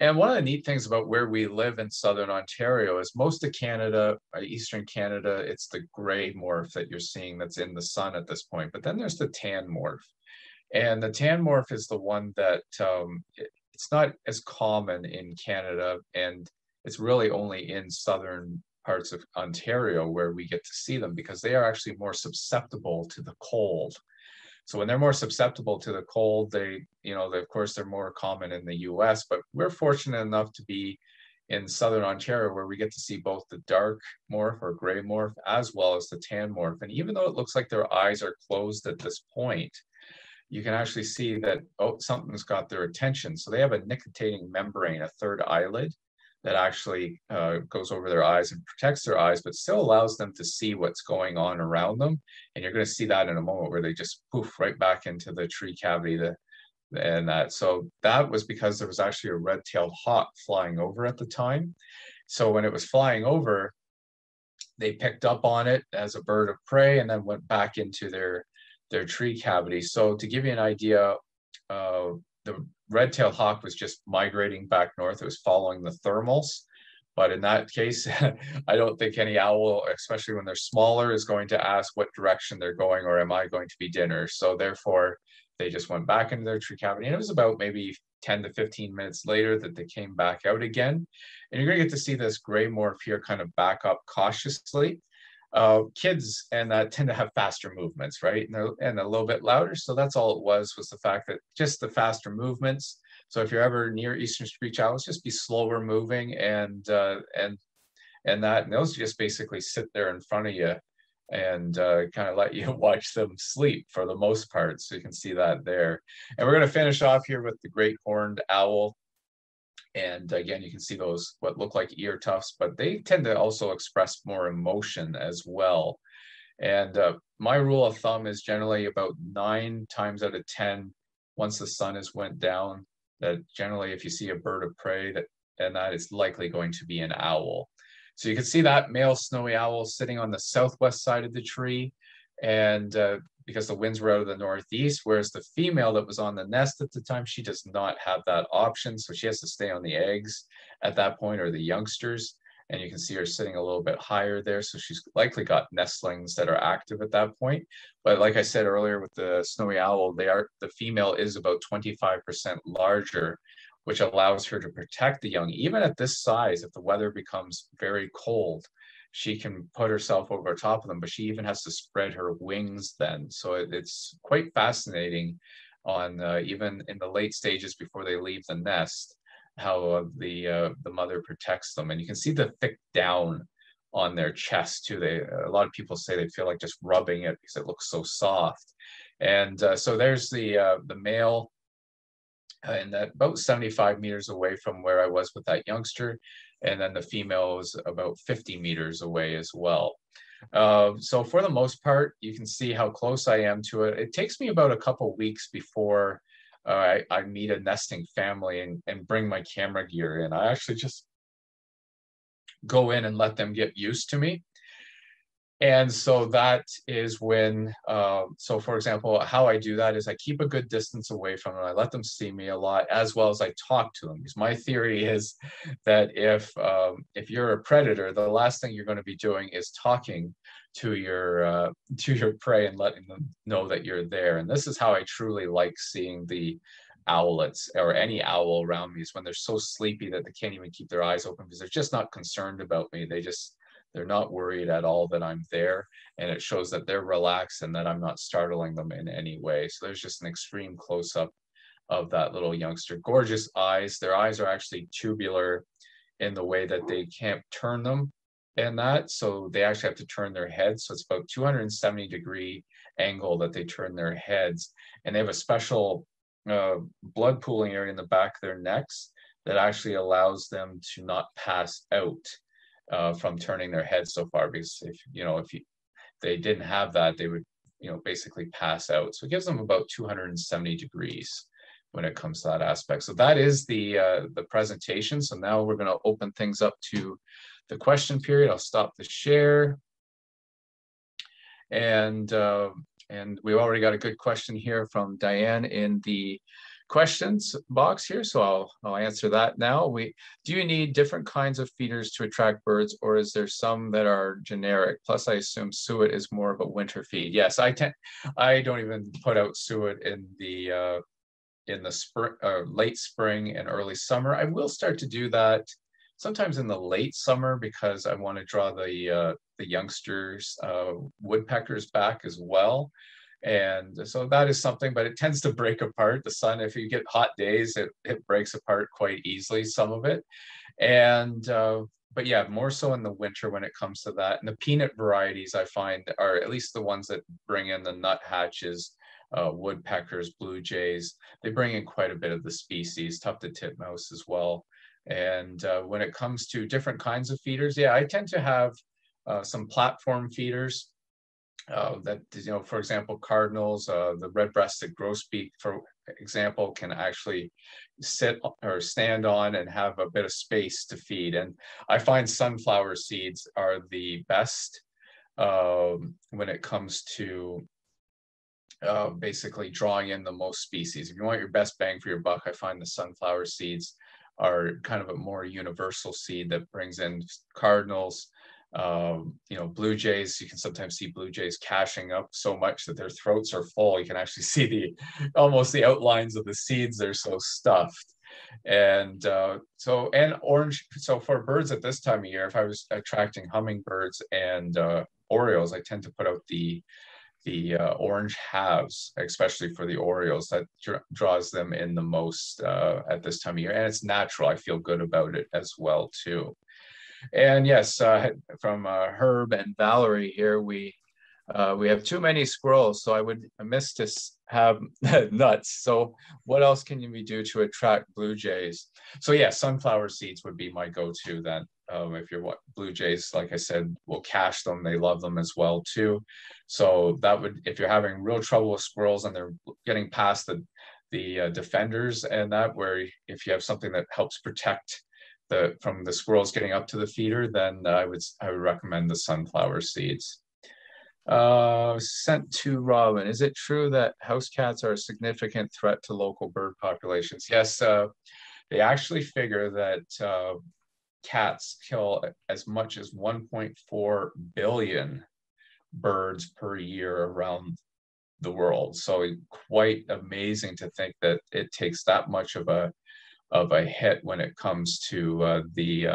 [SPEAKER 1] And one of the neat things about where we live in southern Ontario is most of Canada, eastern Canada, it's the gray morph that you're seeing that's in the sun at this point. But then there's the tan morph. And the tan morph is the one that it's not as common in Canada, and it's really only in southern parts of Ontario where we get to see them, because they are actually more susceptible to the cold. So when they're more susceptible to the cold, of course, they're more common in the US, but we're fortunate enough to be in southern Ontario where we get to see both the dark morph or gray morph as well as the tan morph. And even though it looks like their eyes are closed at this point, you can actually see that, oh, something's got their attention. So they have a nictitating membrane, a third eyelid, that actually goes over their eyes and protects their eyes, but still allows them to see what's going on around them. And you're going to see that in a moment, where they just poof right back into the tree cavity. So that was because there was actually a red-tailed hawk flying over at the time. So when it was flying over, they picked up on it as a bird of prey and then went back into their tree cavity. So to give you an idea, the red-tailed hawk was just migrating back north. It was following the thermals. But in that case, I don't think any owl, especially when they're smaller, is going to ask what direction they're going, or am I going to be dinner? So therefore, they just went back into their tree cavity. And it was about maybe 10 to 15 minutes later that they came back out again. And you're going to get to see this gray morph here kind of back up cautiously. Kids and that tend to have faster movements, right? And a little bit louder. So that's all it was the fact that just the faster movements. So if you're ever near eastern screech owls, just be slower moving, and those just basically sit there in front of you and kind of let you watch them sleep for the most part. So you can see that there. And we're going to finish off here with the great horned owl. And again, you can see those, what look like ear tufts, but they tend to also express more emotion as well. And my rule of thumb is generally about 9 times out of 10, once the sun has went down, that generally if you see a bird of prey, that is likely going to be an owl. So you can see that male snowy owl sitting on the southwest side of the tree, and because the winds were out of the northeast, whereas the female that was on the nest at the time, she does not have that option. So she has to stay on the eggs at that point, or the youngsters. And you can see her sitting a little bit higher there. So she's likely got nestlings that are active at that point. But like I said earlier with the snowy owl, the female is about 25% larger, which allows her to protect the young. Even at this size, if the weather becomes very cold, she can put herself over top of them, but she even has to spread her wings then. So it's quite fascinating on even in the late stages before they leave the nest, how the mother protects them. And you can see the thick down on their chest too. A lot of people say they feel like just rubbing it because it looks so soft. And so there's the male, and that about 75 meters away from where I was with that youngster. And then the female is about 50 meters away as well. So for the most part, you can see how close I am to it. It takes me about a couple weeks before I meet a nesting family and bring my camera gear in. I actually just go in and let them get used to me. And so that is when, so for example, how I do that is I keep a good distance away from them. I let them see me a lot, as well as I talk to them. Because my theory is that if you're a predator, the last thing you're going to be doing is talking to your prey and letting them know that you're there. And this is how I truly like seeing the owlets or any owl around me, is when they're so sleepy that they can't even keep their eyes open because they're just not concerned about me. They're not worried at all that I'm there, and it shows that they're relaxed and that I'm not startling them in any way. So there's just an extreme close-up of that little youngster. Gorgeous eyes. Their eyes are actually tubular in the way that they can't turn them and that, so they actually have to turn their heads. So it's about 270-degree angle that they turn their heads, and they have a special blood pooling area in the back of their necks that actually allows them to not pass out from turning their heads so far, because if they didn't have that, they would basically pass out. So it gives them about 270 degrees when it comes to that aspect. So that is the presentation. So now we're going to open things up to the question period. I'll stop the share, and we've already got a good question here from Diane in the questions box here, so I'll answer that now. Do you need different kinds of feeders to attract birds, or is there some that are generic? Plus, I assume suet is more of a winter feed. Yes, I don't even put out suet in the spring, late spring and early summer. I will start to do that sometimes in the late summer because I want to draw the youngsters, woodpeckers back as well. And so that is something, but it tends to break apart. The sun, if you get hot days, it breaks apart quite easily, some of it. And but yeah, more so in the winter when it comes to that. And the peanut varieties I find are at least the ones that bring in the nuthatches, woodpeckers, blue jays. They bring in quite a bit of the species, tufted titmouse as well. And when it comes to different kinds of feeders, yeah, I tend to have some platform feeders. That, for example, cardinals, the red-breasted grosbeak, for example, can actually sit or stand on and have a bit of space to feed. And I find sunflower seeds are the best when it comes to basically drawing in the most species. If you want your best bang for your buck, I find the sunflower seeds are kind of a more universal seed that brings in cardinals. Blue jays, you can sometimes see blue jays cashing up so much that their throats are full. You can actually see almost the outlines of the seeds. They're so stuffed. And and orange. So for birds at this time of year, if I was attracting hummingbirds and orioles, I tend to put out the orange halves, especially for the orioles. That draws them in the most at this time of year, and it's natural. I feel good about it as well too. And yes, from Herb and Valerie here, we have too many squirrels, so I would miss to have nuts. So what else can we do to attract blue jays? So yeah, sunflower seeds would be my go-to then. If you're blue jays, like I said, will cache them. They love them as well too. So that would, if you're having real trouble with squirrels and they're getting past the defenders, and that, where if you have something that helps protect from the squirrels getting up to the feeder, then I would recommend the sunflower seeds. Sent to Robin. Is it true that house cats are a significant threat to local bird populations? Yes, they actually figure that cats kill as much as 1.4 billion birds per year around the world. So quite amazing to think that it takes that much of a hit when it comes to the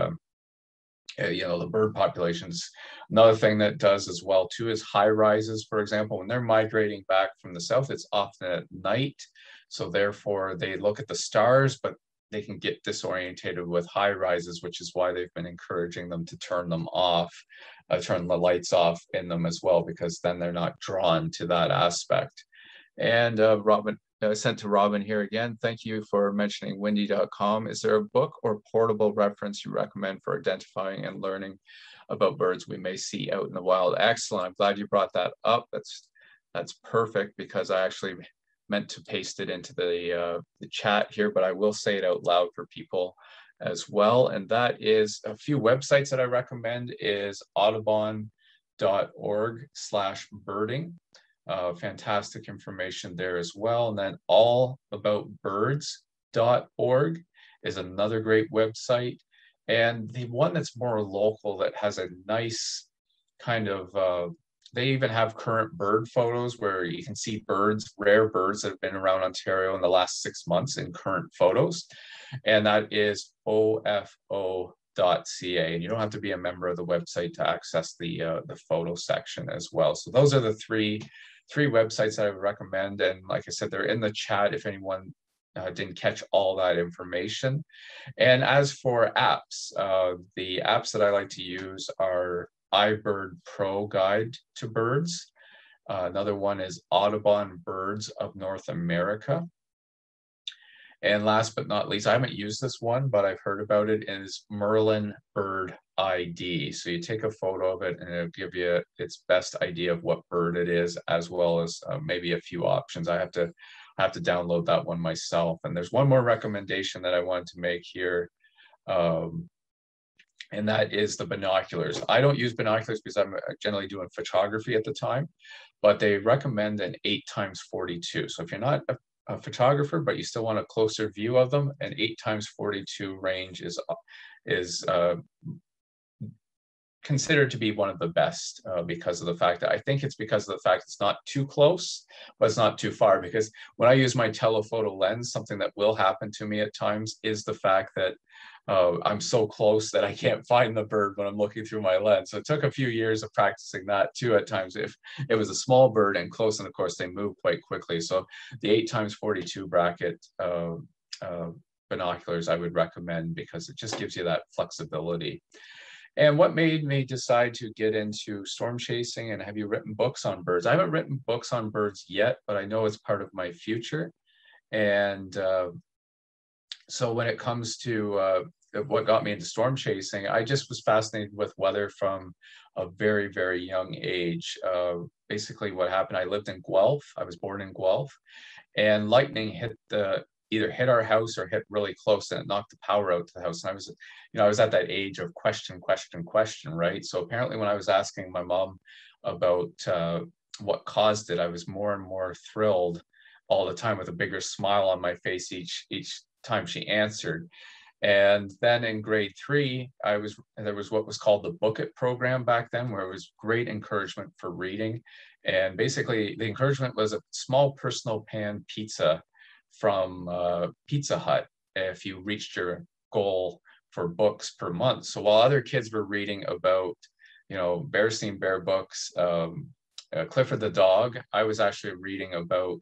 [SPEAKER 1] bird populations. Another thing that does as well too is high rises, for example, when they're migrating back from the south, it's often at night. So therefore they look at the stars, but they can get disorientated with high rises, which is why they've been encouraging them to turn them off, turn the lights off in them as well, because then they're not drawn to that aspect. And Robin, sent to Robin here again. Thank you for mentioning windy.com. Is there a book or portable reference you recommend for identifying and learning about birds we may see out in the wild? Excellent. I'm glad you brought that up. That's perfect, because I actually meant to paste it into the chat here, but I will say it out loud for people as well. And that is a few websites that I recommend is audubon.org/birding. Fantastic information there as well. And then allaboutbirds.org is another great website. And the one that's more local that has a nice kind of, they even have current bird photos where you can see birds, rare birds that have been around Ontario in the last 6 months in current photos. And that is ofo.ca, and you don't have to be a member of the website to access the photo section as well. So those are the three websites that I would recommend. And like I said, they're in the chat if anyone didn't catch all that information. And as for apps, the apps that I like to use are iBird Pro Guide to Birds. Another one is Audubon Birds of North America. And last but not least, I haven't used this one, but I've heard about it, is Merlin Bird ID. So you take a photo of it and it'll give you its best idea of what bird it is, as well as maybe a few options. I have to download that one myself. And there's one more recommendation that I wanted to make here, and that is the binoculars. I don't use binoculars because I'm generally doing photography at the time, but they recommend an 8x42. So if you're not a photographer, but you still want a closer view of them, an 8x42 range is considered to be one of the best, because of the fact that it's not too close, but it's not too far. Because when I use my telephoto lens, something that will happen to me at times is the fact that I'm so close that I can't find the bird when I'm looking through my lens. So it took a few years of practicing that too at times, if it was a small bird and close, and of course they move quite quickly. So the 8x42 bracket binoculars I would recommend, because it just gives you that flexibility. And what made me decide to get into storm chasing, and have you written books on birds? I haven't written books on birds yet, but I know it's part of my future. And so when it comes to what got me into storm chasing, I just was fascinated with weather from a very, very young age. Basically what happened, I lived in Guelph. I was born in Guelph, and lightning either hit our house or hit really close, and it knocked the power out to the house. And I was at that age of question, right? So apparently when I was asking my mom about what caused it, I was more and more thrilled all the time, with a bigger smile on my face each time she answered. And then in grade 3, there was what was called the Book It program back then, where it was great encouragement for reading. And basically the encouragement was a small personal pan pizza from Pizza Hut if you reached your goal for books per month. So while other kids were reading about, Bearstein Bear books, Clifford the Dog, I was actually reading about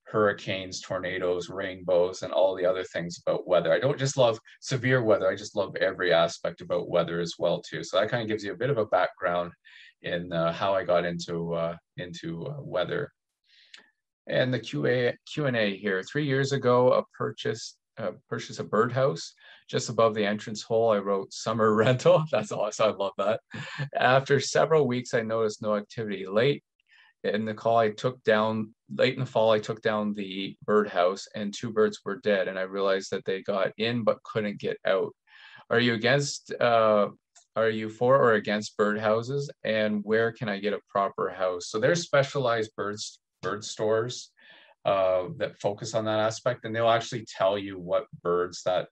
[SPEAKER 1] hurricanes, tornadoes, rainbows, and all the other things about weather. I don't just love severe weather, I just love every aspect about weather as well too. So that kind of gives you a bit of a background in how I got into weather. And the Q&A here. 3 years ago, purchased a birdhouse. Just above the entrance hole, I wrote summer rental. That's awesome. I love that. After several weeks, I noticed no activity. Late in the fall, I took down the birdhouse and two birds were dead. And I realized that they got in but couldn't get out. Are you against, are you for or against birdhouses? And where can I get a proper house? So there's specialized bird stores that focus on that aspect, and they'll actually tell you what birds that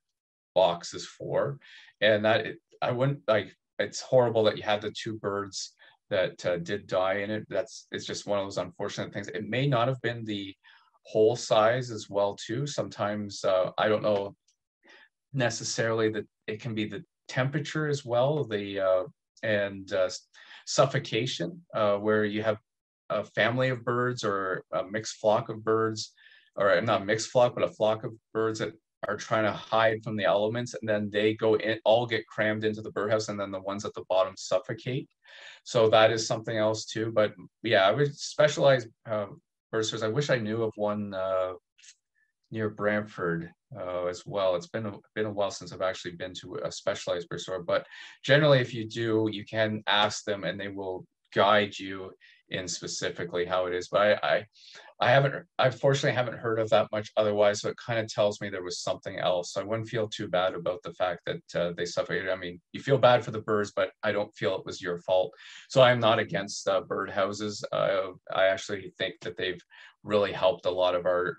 [SPEAKER 1] box is for. And I wouldn't like, it's horrible that you had the two birds that did die in it. It's just one of those unfortunate things. It may not have been the whole size as well too. Sometimes I don't know necessarily that it can be the temperature as well, and suffocation, where you have a family of birds or a mixed flock of birds, or not mixed flock, but a flock of birds that are trying to hide from the elements, and then they go in, all get crammed into the birdhouse, and then the ones at the bottom suffocate. So that is something else too. But yeah, I would specialize bird stores. I wish I knew of one near Brantford as well. It's been a while since I've actually been to a specialized bird store, but generally if you do, you can ask them and they will guide you in specifically how it is. But I fortunately haven't heard of that much otherwise, so it kind of tells me there was something else. So I wouldn't feel too bad about the fact that they suffocated. I mean, you feel bad for the birds, but I don't feel it was your fault. So I'm not against bird houses. I actually think that they've really helped a lot of our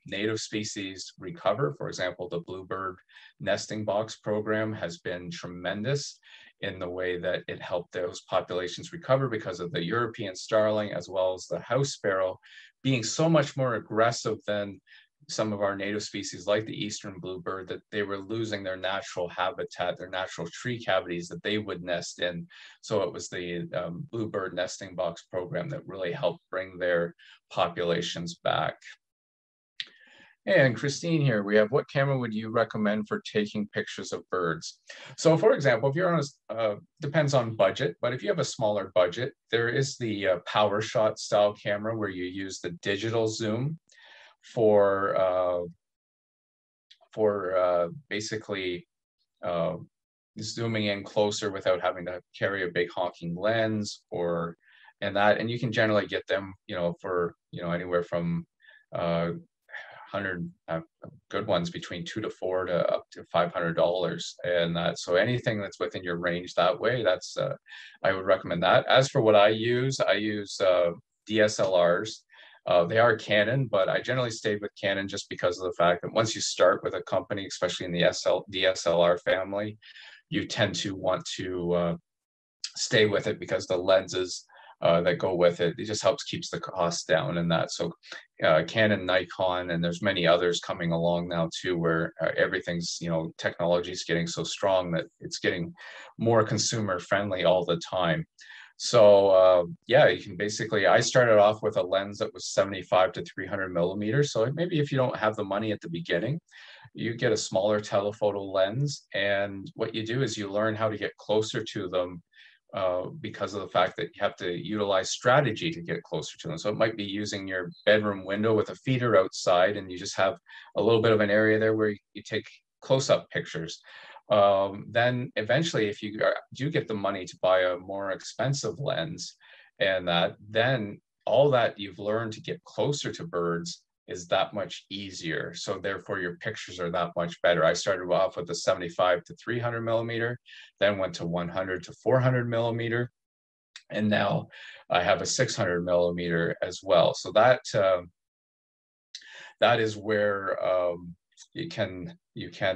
[SPEAKER 1] native species recover. For example, the bluebird nesting box program has been tremendous in the way that it helped those populations recover because of the European starling as well as the house sparrow being so much more aggressive than some of our native species like the eastern bluebird, that they were losing their natural habitat, their natural tree cavities that they would nest in. So it was the bluebird nesting box program that really helped bring their populations back. And Christine here, we have, what camera would you recommend for taking pictures of birds? So for example, if you're on a, depends on budget, but if you have a smaller budget, there is the power shot style camera where you use the digital zoom for basically zooming in closer without having to carry a big honking lens and you can generally get them, for, anywhere from 100 good ones between $2 to $4 to up to $500, and that, so anything that's within your range that way, that's I would recommend that. As for what I use DSLRs. They are Canon, but I generally stayed with Canon just because of the fact that once you start with a company, especially in the DSLR family, you tend to want to stay with it because the lenses that go with it, it just helps keeps the costs down and that. So Canon, Nikon, and there's many others coming along now too, where everything's, technology is getting so strong that it's getting more consumer friendly all the time. So yeah, you can basically, I started off with a lens that was 75 to 300 millimeters. So maybe if you don't have the money at the beginning, you get a smaller telephoto lens. And what you do is you learn how to get closer to them because of the fact that you have to utilize strategy to get closer to them. So it might be using your bedroom window with a feeder outside, and you just have a little bit of an area there where you take close-up pictures. Then eventually, if you do get the money to buy a more expensive lens, and then all that you've learned to get closer to birds is that much easier. So therefore your pictures are that much better. I started off with a 75 to 300 millimeter, then went to 100 to 400 millimeter. And now I have a 600 millimeter as well. So that is where you can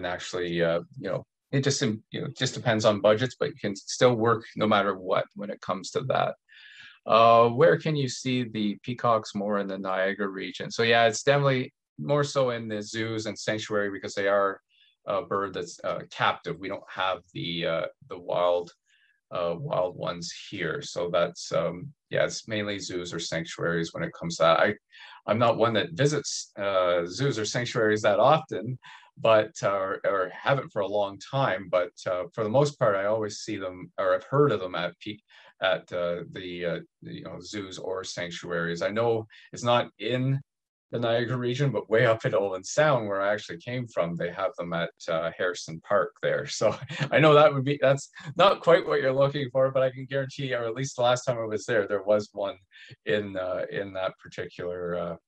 [SPEAKER 1] actually, it just depends on budgets, but you can still work no matter what when it comes to that. Where can you see the peacocks more in the Niagara region? So yeah, it's definitely more so in the zoos and sanctuary because they are a bird that's captive. We don't have the wild ones here. So that's yeah, it's mainly zoos or sanctuaries when it comes to that. I'm not one that visits zoos or sanctuaries that often, but or haven't for a long time. But for the most part, I always see them, or I've heard of them at the zoos or sanctuaries. I know it's not in the Niagara region, but way up in Owen Sound, where I actually came from, they have them at Harrison Park there. So I know that's not quite what you're looking for, but I can guarantee, or at least the last time I was there was one in that particular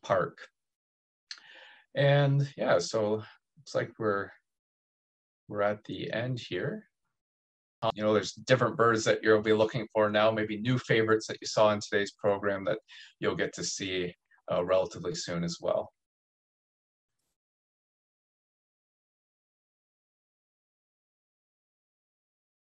[SPEAKER 1] park. And yeah, so looks like we're at the end here. You know, there's different birds that you'll be looking for now, maybe new favorites that you saw in today's program that you'll get to see relatively soon as well.